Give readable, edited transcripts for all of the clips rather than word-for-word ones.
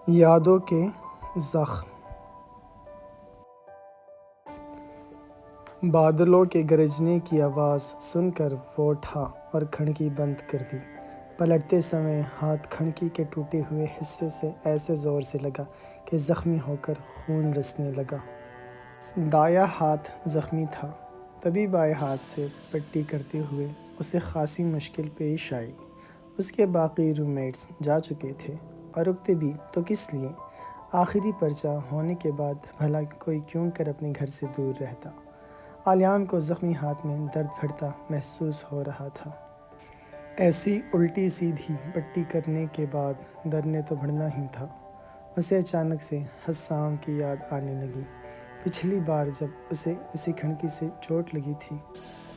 یادوں کے زخم۔ بادلوں کے گرجنے کی آواز سن کر وہ اٹھا اور کھڑکی بند کر دی۔ پلٹتے سمے ہاتھ کھڑکی کے ٹوٹے ہوئے حصے سے ایسے زور سے لگا کہ زخمی ہو کر خون رسنے لگا۔ دایاں ہاتھ زخمی تھا، تبھی بائیں ہاتھ سے پٹی کرتے ہوئے اسے خاصی مشکل پیش آئی۔ اس کے باقی روم میٹس جا چکے تھے اور رکتے بھی تو کس لیے؟ آخری پرچہ ہونے کے بعد بھلا کوئی کیوں کر اپنے گھر سے دور رہتا؟ عالیان کو زخمی ہاتھ میں درد بڑھتا محسوس ہو رہا تھا۔ ایسی الٹی سیدھی پٹی کرنے کے بعد درد نے تو بڑھنا ہی تھا۔ اسے اچانک سے حسام کی یاد آنے لگی۔ پچھلی بار جب اسے اسی کھڑکی سے چوٹ لگی تھی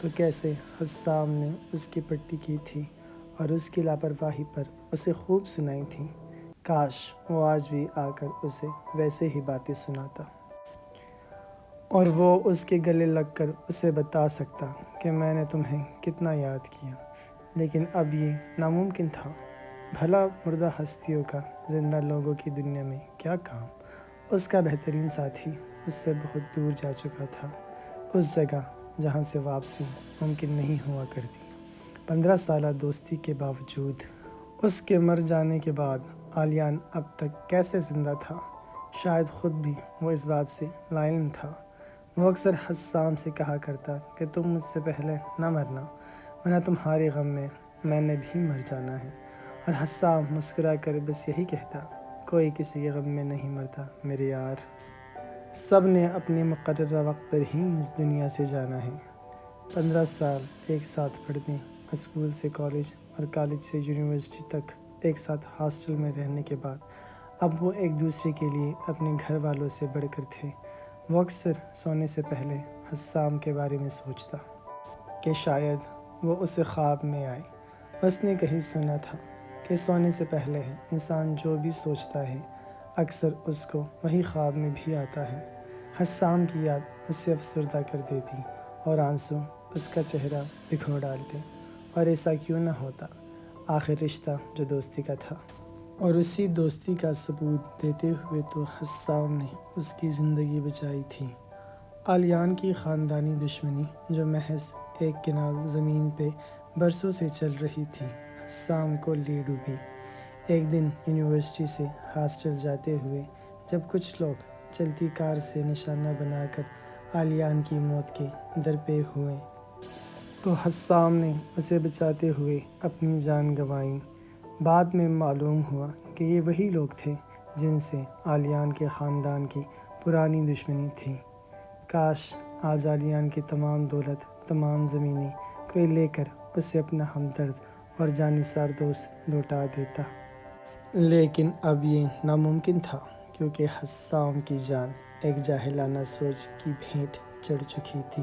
تو کیسے حسام نے اس کی پٹی کی تھی اور اس کی لاپرواہی پر اسے خوب سنائی تھی۔ کاش وہ آج بھی آ کر اسے ویسے ہی باتیں سناتا اور وہ اس کے گلے لگ کر اسے بتا سکتا کہ میں نے تمہیں کتنا یاد کیا، لیکن اب یہ ناممکن تھا۔ بھلا مردہ ہستیوں کا زندہ لوگوں کی دنیا میں کیا کام؟ اس کا بہترین ساتھی اس سے بہت دور جا چکا تھا، اس جگہ جہاں سے واپسی ممکن نہیں ہوا کرتی۔ 15 سالہ دوستی کے باوجود اس کے مر جانے کے بعد عالیان اب تک کیسے زندہ تھا؟ شاید خود بھی وہ اس بات سے لاعلم تھا۔ وہ اکثر حسام سے کہا کرتا کہ تم مجھ سے پہلے نہ مرنا، ورنہ تمہارے غم میں نے بھی مر جانا ہے، اور حسام مسکرا کر بس یہی کہتا، کوئی کسی کے غم میں نہیں مرتا میرے یار۔ سب نے اپنے مقررہ وقت پر ہی اس دنیا سے جانا ہے۔ 15 سال ایک ساتھ پڑھنے، اسکول سے کالج اور کالج سے یونیورسٹی تک ایک ساتھ ہاسٹل میں رہنے کے بعد اب وہ ایک دوسرے کے لیے اپنے گھر والوں سے بڑھ کر تھے۔ وہ اکثر سونے سے پہلے حسام کے بارے میں سوچتا کہ شاید وہ اسے خواب میں آئے۔ اس نے کہیں سنا تھا کہ سونے سے پہلے انسان جو بھی سوچتا ہے اکثر اس کو وہی خواب میں بھی آتا ہے۔ حسام کی یاد اسے افسردہ کر دیتی اور آنسو اس کا چہرہ بھگو ڈالتے، اور ایسا کیوں نہ ہوتا؟ آخر رشتہ جو دوستی کا تھا اور اسی دوستی کا ثبوت دیتے ہوئے تو حسام نے اس کی زندگی بچائی تھی۔ عالیان کی خاندانی دشمنی جو محض ایک کنال زمین پہ برسوں سے چل رہی تھی حسام کو لے ڈوبی۔ ایک دن یونیورسٹی سے ہاسٹل جاتے ہوئے جب کچھ لوگ چلتی کار سے نشانہ بنا کر عالیان کی موت کے درپے ہوئے تو حسام نے اسے بچاتے ہوئے اپنی جان گنوائی۔ بعد میں معلوم ہوا کہ یہ وہی لوگ تھے جن سے عالیان کے خاندان کی پرانی دشمنی تھی۔ کاش آج عالیان کی تمام دولت، تمام زمینیں کوئی لے کر اسے اپنا ہمدرد اور جانثار دوست لوٹا دیتا، لیکن اب یہ ناممکن تھا کیونکہ حسام کی جان ایک جاہلانہ سوچ کی بھینٹ چڑھ چکی تھی۔